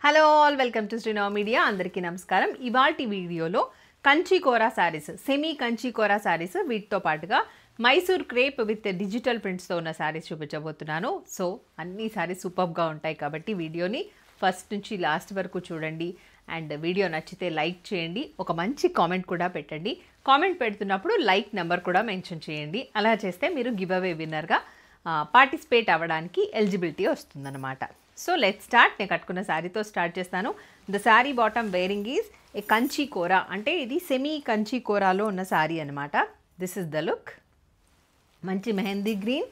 Hello all welcome to Srinava media. అందరికీ నమస్కారం. ఇవాల్టి వీడియోలో కంచి కోరా సారీస్, సెమీ కంచి కోరా సారీస్, వీటితో పాటుగా మైసూర్ క్రేప్ విత్ డిజిటల్ ప్రింట్స్తో ఉన్న సారీస్ చూపించబోతున్నాను. సో అన్ని సారీస్ సూపర్గా ఉంటాయి కాబట్టి వీడియోని ఫస్ట్ నుంచి లాస్ట్ వరకు చూడండి. అండ్ వీడియో నచ్చితే లైక్ చేయండి, ఒక మంచి కామెంట్ కూడా పెట్టండి. కామెంట్ పెడుతున్నప్పుడు లైక్ నెంబర్ కూడా మెన్షన్ చేయండి. అలా చేస్తే మీరు గివ్ అవే విన్నర్గా పార్టిసిపేట్ అవ్వడానికి ఎలిజిబిలిటీ వస్తుందన్నమాట. So let start. నేను కట్టుకున్న శారీతో స్టార్ట్ చేస్తాను. The sari bottom wearing is a Kanchi kora, అంటే ఇది సెమీ కంచి కోరాలో ఉన్న శారీ అనమాట. This is the look. మంచి mehndi green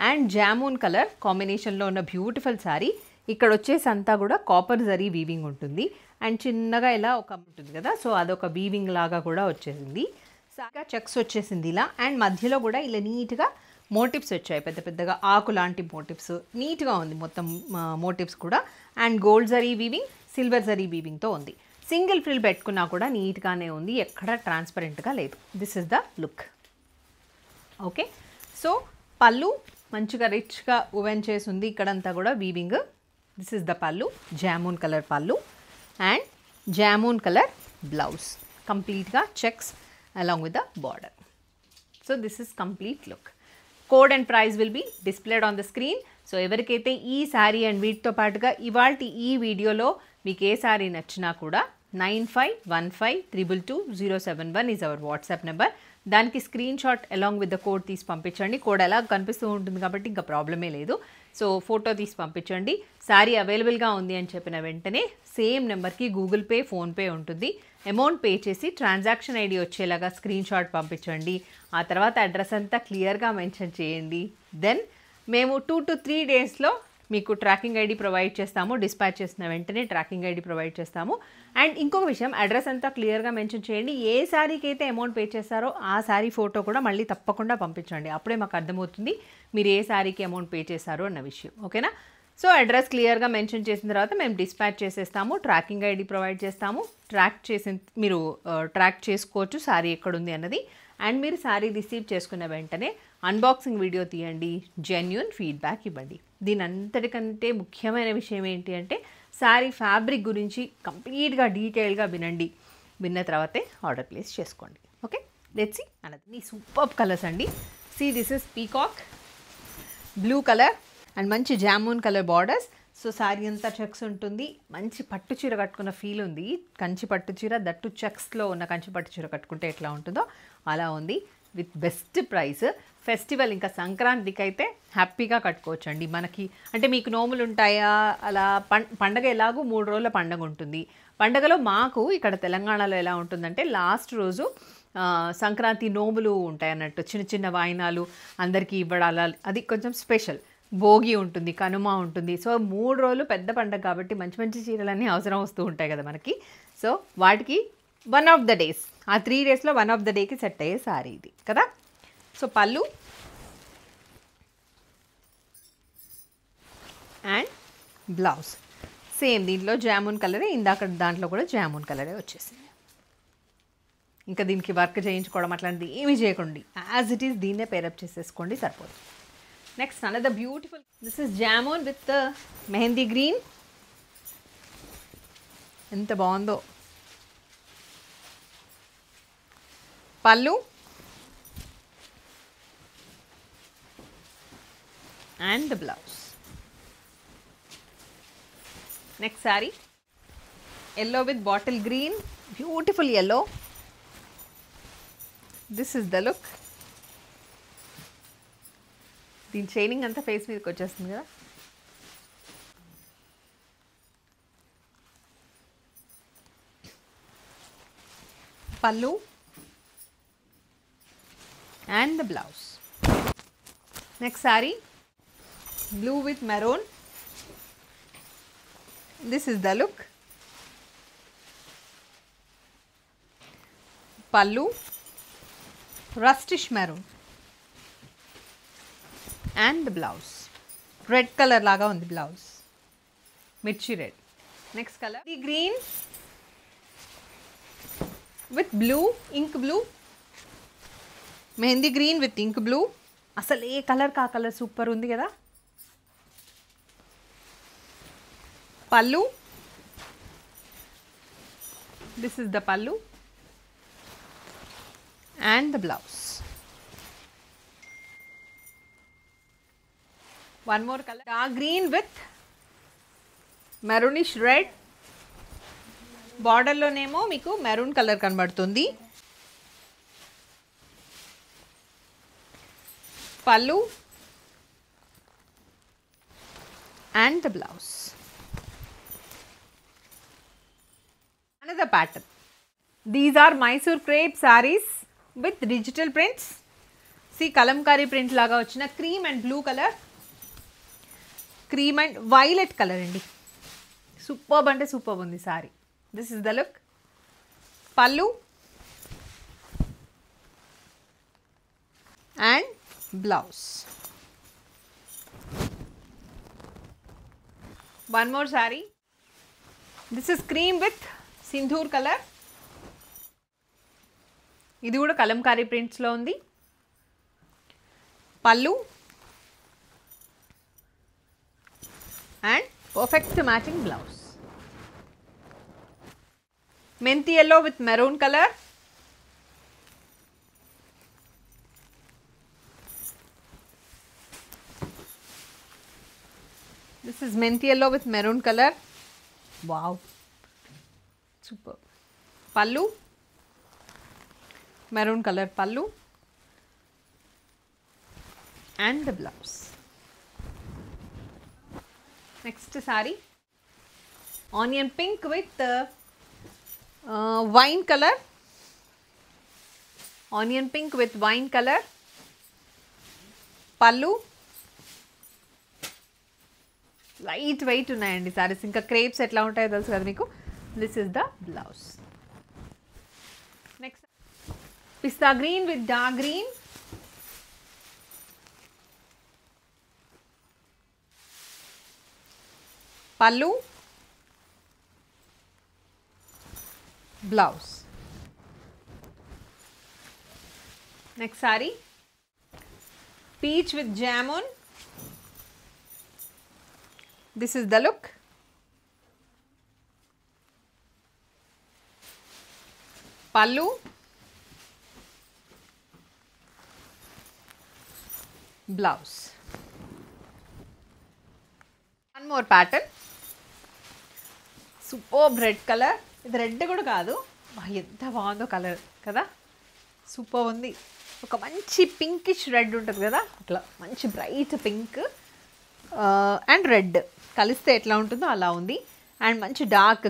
and jamun colour కాంబినేషన్లో ఉన్న బ్యూటిఫుల్ శారీ. ఇక్కడ వచ్చేసి అంతా కూడా కాపర్ జరీ వీవింగ్ ఉంటుంది అండ్ చిన్నగా ఇలా ఒక ఉంటుంది కదా, సో అదొక వీవింగ్ లాగా కూడా వచ్చేసింది. సాగా చెక్స్ వచ్చేసింది ఇలా, అండ్ మధ్యలో కూడా ఇలా నీట్గా మోటివ్స్ వచ్చాయి, పెద్ద పెద్దగా ఆకు లాంటి మోటివ్స్. నీట్గా ఉంది మొత్తం మోటివ్స్ కూడా. And gold zari weaving, silver zari వీవింగ్తో ఉంది. సింగిల్ ఫ్రిల్ పెట్టుకున్నా కూడా నీట్గానే ఉంది, ఎక్కడ ట్రాన్స్పరెంట్గా లేదు. This is the look. Okay, so పళ్ళు మంచిగా రిచ్గా ఉవెన్ చేసి ఉంది, ఇక్కడంతా కూడా వీవింగ్. దిస్ ఇస్ ద పళ్ళు, జామూన్ కలర్ పళ్ళు అండ్ జామూన్ కలర్ బ్లౌజ్, కంప్లీట్గా checks along with the border. So this is complete look. Code and price will be displayed on the screen. So ఎవరికైతే ఈ శారీ అండ్ వీటితో పాటుగా ఇవాల్టి ఈ వీడియోలో మీకు ఏ శారీ నచ్చినా కూడా 9515222071 ఈజ్ అవర్ వాట్సాప్ నెంబర్. దానికి screen shot along with the code తీసి పంపించండి. కోడ్ ఎలా కనిపిస్తూ ఉంటుంది కాబట్టి ఇంకా ప్రాబ్లమే లేదు. సో ఫోటో తీసి పంపించండి. శారీ అవైలబుల్గా ఉంది అని చెప్పిన వెంటనే సేమ్ నెంబర్కి గూగుల్ పే, ఫోన్పే ఉంటుంది. అమౌంట్ పే చేసి ట్రాన్సాక్షన్ ఐడి వచ్చేలాగా స్క్రీన్ షాట్ పంపించండి. ఆ తర్వాత అడ్రస్ అంతా క్లియర్గా మెన్షన్ చేయండి. దెన్ మేము 2 to 3 డేస్లో మీకు ట్రాకింగ్ ఐడి ప్రొవైడ్ చేస్తాము. డిస్పాచ్ చేసిన వెంటనే ట్రాకింగ్ ఐడి ప్రొవైడ్ చేస్తాము. అండ్ ఇంకొక విషయం, అడ్రస్ అంతా క్లియర్గా మెన్షన్ చేయండి. ఏ శారీకి అయితే అమౌంట్ పే చేస్తారో ఆ శారీ ఫోటో కూడా మళ్ళీ తప్పకుండా పంపించండి. అప్పుడే మాకు అర్థమవుతుంది మీరు ఏ శారీకి అమౌంట్ పే చేశారో అన్న విషయం. ఓకేనా? సో అడ్రస్ క్లియర్గా మెన్షన్ చేసిన తర్వాత మేము డిస్పాచ్ చేసేస్తాము, ట్రాకింగ్ ఐడి ప్రొవైడ్ చేస్తాము. మీరు ట్రాక్ చేసుకోవచ్చు శారీ ఎక్కడుంది అన్నది. అండ్ మీరు శారీ రిసీవ్ చేసుకున్న వెంటనే అన్బాక్సింగ్ వీడియో తీయండి, జెన్యూన్ ఫీడ్బ్యాక్ ఇవ్వండి. దీని అంతటికంటే ముఖ్యమైన విషయం ఏంటి అంటే శారీ ఫ్యాబ్రిక్ గురించి కంప్లీట్గా డీటెయిల్గా వినండి. విన్న తర్వాతే ఆర్డర్ ప్లేస్ చేసుకోండి. ఓకే, లెట్స్ సీ అన్నది. ఈ సూపర్ కలర్స్ అండి. See this is peacock blue colour and మంచి jamun colour borders. So sari అంతా చెక్స్ ఉంటుంది. మంచి పట్టు చీర కట్టుకున్న ఫీల్ ఉంది. కంచి పట్టు చీర, దట్టు చెక్స్లో ఉన్న కంచి పట్టు చీర కట్టుకుంటే ఎట్లా ఉంటుందో అలా ఉంది. With best price. ఫెస్టివల్ ఇంకా సంక్రాంతికి అయితే హ్యాపీగా కట్టుకోవచ్చు అండి. మనకి అంటే మీకు నోములు ఉంటాయా, అలా పండగ ఎలాగూ 3 రోజుల పండగ ఉంటుంది. పండగలో మాకు ఇక్కడ తెలంగాణలో ఎలా ఉంటుందంటే లాస్ట్ రోజు సంక్రాంతి నోములు ఉంటాయి అన్నట్టు, చిన్న చిన్న వాయినాలు అందరికీ ఇవ్వడాల, అది కొంచెం స్పెషల్. భోగి ఉంటుంది, కనుమ ఉంటుంది. సో 3 రోజులు పెద్ద పండగ కాబట్టి మంచి మంచి చీరలన్నీ అవసరం వస్తూ ఉంటాయి కదా మనకి. సో వాటికి వన్ ఆఫ్ ద డేస్, ఆ 3 డేస్లో వన్ ఆఫ్ ద డేకి సెట్ అయ్యే సారీ ఇది కదా. సో పళ్ళు అండ్ బ్లౌజ్ సేమ్ దీంట్లో జామూన్ కలరే, ఇందాక దాంట్లో కూడా జామూన్ కలరే వచ్చేసింది. ఇంకా దీనికి వర్క్ చేయించుకోవడం అట్లాంటిది ఏమీ చేయకండి, యాజ్ ఇట్ ఈస్ దీన్నే పేరప్ చేసేసుకోండి, సరిపోతుంది. Next another beautiful, this is jamun with mehndi green. ఎంత బాగుందో. పళ్ళు and the blouse. Next saree, yellow with bottle green, beautiful yellow. This is the look. దీని షైనింగ్ అంతా ఫేస్ మీదకి వచ్చేస్తుంది కదా. పళ్ళు and the blouse. Next saree, blue with maroon. This is the look. Pallu rustish maroon and the blouse red color laga undi blouse, mirchi red. Next color, the green with blue, ink blue, mehndi green with ink blue. అసలు ఏ colour కా colour super ఉంది కదా. పళ్ళు This is the pallu and the blouse. One more color, dark green with maroonish red. Border లోనేమో మీకు maroon colour కనబడుతుంది. పల్లు and the blouse. Another pattern. These are Mysore crepe sarees with digital prints. See kalamkari print laga vachina cream and blue color, cream and violet color andi. Superb ante superb undi saree. This is the look. Pallu and blouse. One more saree. This is cream with Sindoor colour. ఇది కూడా కలంకారీ ప్రింట్స్లో ఉంది. పల్లు and perfect matching blouse. మెంతి yellow with maroon colour. This is menti yellow with maroon color. Wow, super. Pallu, maroon color pallu and the blouse. Next saree, onion pink with wine color. Onion pink with wine color. Pallu. Light weight ఉన్నాయండి సారీస్. ఇంకా crepes ఎట్లా ఉంటాయో తెలుసు కదా మీకు. This is the blouse. Next pista green with dark green. Pallu, blouse. Next sari peach with jamun. This is the look. Pallu, blouse. One more pattern. Superb red color. ఇది red కూడా కాదు, ఎంత బాగుందో కలర్ కదా. సూపర్ ఉంది. ఒక మంచి పింకిష్ రెడ్ ఉంటుంది కదా, అట్లా మంచి బ్రైట్ పింక్ అండ్ రెడ్ కలిస్తే ఎట్లా ఉంటుందో అలా ఉంది. అండ్ మంచి డార్క్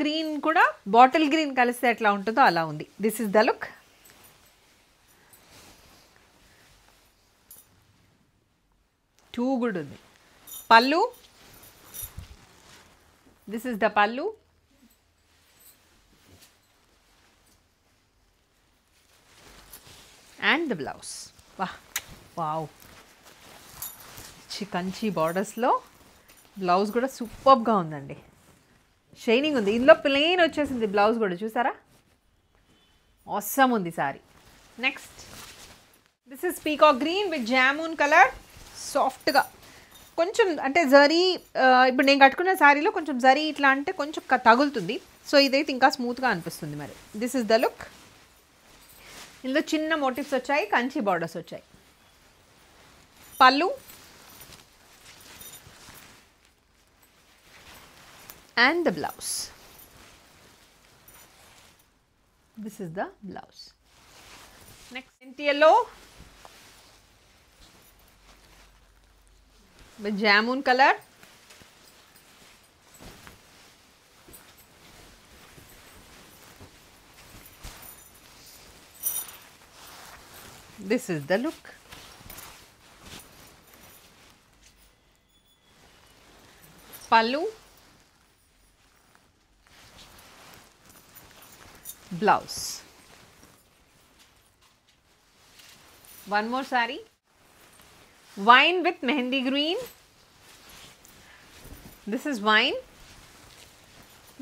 గ్రీన్ కూడా బాటిల్ గ్రీన్ కలిస్తే ఎట్లా ఉంటుందో అలా ఉంది. This is the look. Too good ఉంది. Pallu, this is the pallu. And the blouse. Wow, Kanchi బార్డర్స్లో బ్లౌజ్ కూడా సూపర్గా ఉందండి. షైనింగ్ ఉంది. ఇందులో ప్లెయిన్ వచ్చేసింది బ్లౌజ్ కూడా, చూసారా? ఆసమ్ ఉంది sorry. Next this is peacock green with jamun colour. సాఫ్ట్గా కొంచెం అంటే జరీ, ఇప్పుడు నేను కట్టుకున్న శారీలో కొంచెం జరీ ఇట్లా అంటే కొంచెం తగులుతుంది. సో ఇదైతే ఇంకా స్మూత్గా అనిపిస్తుంది మరి. This is the look. ఇందులో చిన్న మోటివ్స్ వచ్చాయి, కంచి బార్డర్స్ వచ్చాయి. పల్లు and the blouse. This is the blouse. Next, menti yellow with jamun color. This is the look. Pallu, blouse. One more saree, wine with mehendi green. This is wine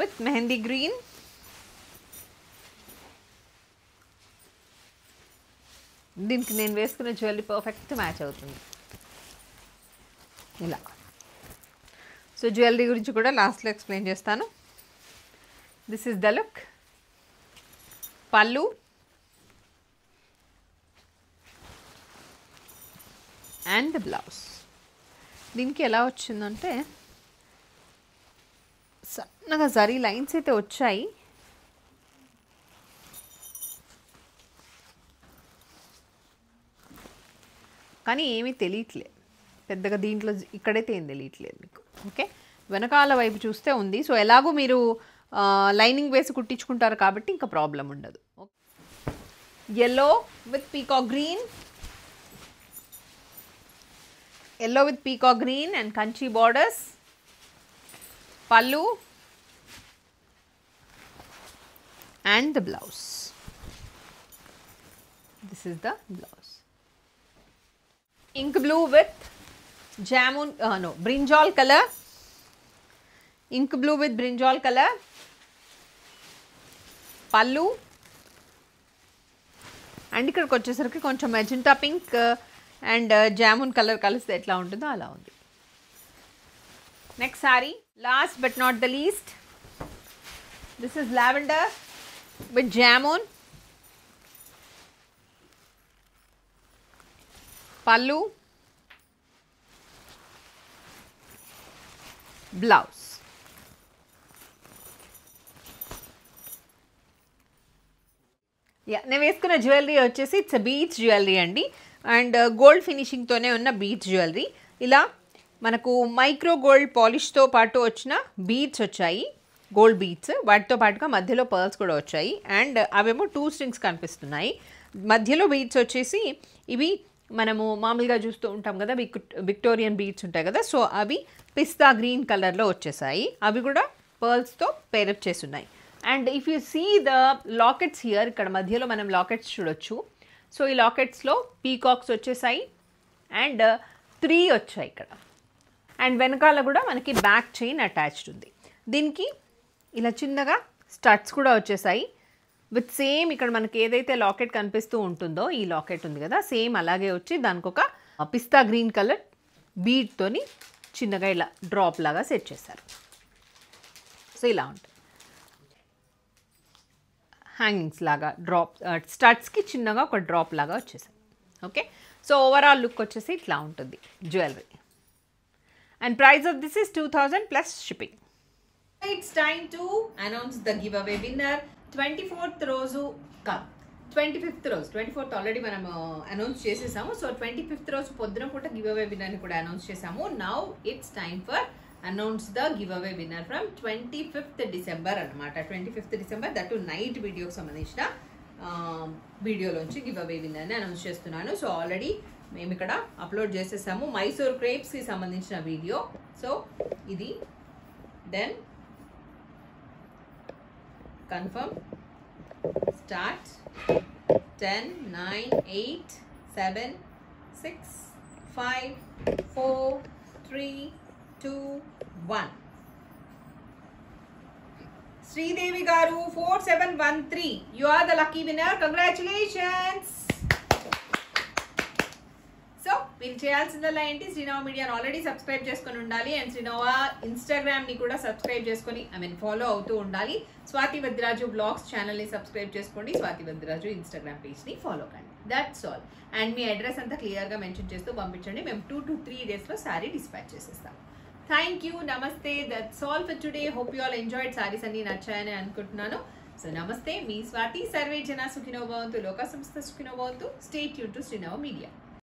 with mehendi green. దీనికి నేను వేసుకున్న jewellery perfect match అవుతుంది ఇలా. So jewellery గురించి కూడా లాస్ట్లో explain చేస్తాను. This is the look. పళ్ళు అండ్ ద బ్లౌజ్. దీనికి ఎలా వచ్చిందంటే సన్నగా జరీ లైన్స్ అయితే వచ్చాయి. కానీ ఏమీ తెలియట్లేదు పెద్దగా దీంట్లో, ఇక్కడైతే ఏం తెలియట్లేదు మీకు. ఓకే, వెనకాల వైపు చూస్తే ఉంది. సో ఎలాగో మీరు లైనింగ్ వేసి కుట్టించుకుంటారు కాబట్టి ఇంకా ప్రాబ్లం ఉండదు. Yellow with peacock green, yellow with peacock green and Kanchi borders. పల్లు and the blouse. This is the blouse. Ink blue with jamun, brinjal color. Ink blue with brinjal color. Pallu. And ikkadiki vachesariki koncham magenta pink and jamun color kaliste etla untundo ala undi. Next saree, last but not the least, this is lavender with jamun. Pallu, blouse. నేను వేసుకున్న jewellery వచ్చేసి it's beads jewellery అండి. And gold ఫినిషింగ్తోనే ఉన్న beads jewellery. ఇలా మనకు micro gold పాలిష్తో పాటు వచ్చిన beads వచ్చాయి, గోల్డ్ బీడ్స్. వాటితో పాటుగా మధ్యలో పర్ల్స్ కూడా వచ్చాయి. అండ్ అవేమో 2 స్ట్రింగ్స్ కనిపిస్తున్నాయి. మధ్యలో బీడ్స్ వచ్చేసి ఇవి మనము మామూలుగా చూస్తూ ఉంటాం కదా, విక్టోరియన్ బీడ్స్ ఉంటాయి కదా, సో అవి పిస్తా గ్రీన్ కలర్లో వచ్చేసాయి. అవి కూడా పర్ల్స్తో పేరప్ చేసి ఉన్నాయి. And if you see the lockets here, ఇక్కడ మధ్యలో మనం లాకెట్స్ చూడొచ్చు. సో ఈ లాకెట్స్లో పీకాక్స్ వచ్చేసాయి అండ్ 3 వచ్చాయి ఇక్కడ. అండ్ వెనకాల కూడా మనకి బ్యాక్ చైన్ అటాచ్డ్ ఉంది. దీనికి ఇలా చిన్నగా స్టడ్స్ కూడా వచ్చేసాయి విత్ సేమ్ ఇక్కడ మనకి ఏదైతే లాకెట్ కనిపిస్తూ ఉంటుందో, ఈ లాకెట్ ఉంది కదా, సేమ్ అలాగే వచ్చి దానికి ఒక పిస్తా గ్రీన్ కలర్ బీడ్తోని చిన్నగా ఇలా డ్రాప్ లాగా సెట్ చేశారు. సో ఇలా ఉంటుంది, హ్యాంగింగ్స్ లాగా డ్రాప్, స్టడ్స్కి చిన్నగా ఒక డ్రాప్ లాగా వచ్చేసాయి. ఓకే, సో ఓవరాల్ లుక్ వచ్చేసి ఇట్లా ఉంటుంది jewellery. And price of this is 2000 plus shipping. It's time to announce the giveaway winner. 24th రోజు కాదు, 25th రోజు. 24th ఆల్రెడీ మనం అనౌన్స్ చేసేసాము. సో 25th రోజు పొద్దున పూట గివ్అవే విన్నర్ని కూడా అనౌన్స్ చేసాము. Now it's time for announce the giveaway winner from 25th December అనమాట. 25th December దట్ నైట్ వీడియోకి సంబంధించిన వీడియోలోంచి గివ్అవే విన్నర్ని అనౌన్స్ చేస్తున్నాను. సో ఆల్రెడీ మేము ఇక్కడ అప్లోడ్ చేసేసాము మైసూర్ క్రేప్స్కి సంబంధించిన వీడియో. సో ఇది then confirm, start, 10, 9, 8, 7, 6, 5, 4, 3, 2, 1. Sridevi garu 4713, you are the lucky winner. Congratulations. So మీరు చేయాల్సిందల్లా ఏంటి, శ్రీనవ మీడియాని ఆల్రెడీ సబ్స్క్రైబ్ చేసుకొని ఉండాలి. అండ్ శ్రీనవ ఇన్స్టాగ్రామ్ని కూడా సబ్స్క్రైబ్ చేసుకొని ఫాలో అవుతూ ఉండాలి. స్వాతి వద్దిరాజు బ్లాగ్స్ ఛానల్ని సబ్స్క్రైబ్ చేసుకోండి. స్వాతి వద్దిరాజు ఇన్స్టాగ్రామ్ పేజ్ని ఫాలో కండి. That's all. And me address అంతా క్లియర్గా మెన్షన్ చేస్తూ పంపించండి. మేము 2 to 3 డేస్లో శారీ డిస్పాచ్ చేసేస్తాం. థ్యాంక్ యూ, నమస్తే. That's all for today. Hope you all enjoyed. Saris అన్ని నచ్చాయని అనుకుంటున్నాను. సో నమస్తే, మీ స్వాతి. సర్వే జన సుఖినో భవంతు, లోక సంస్థ సుఖినో భవంతు. Stay tune to Srinava media.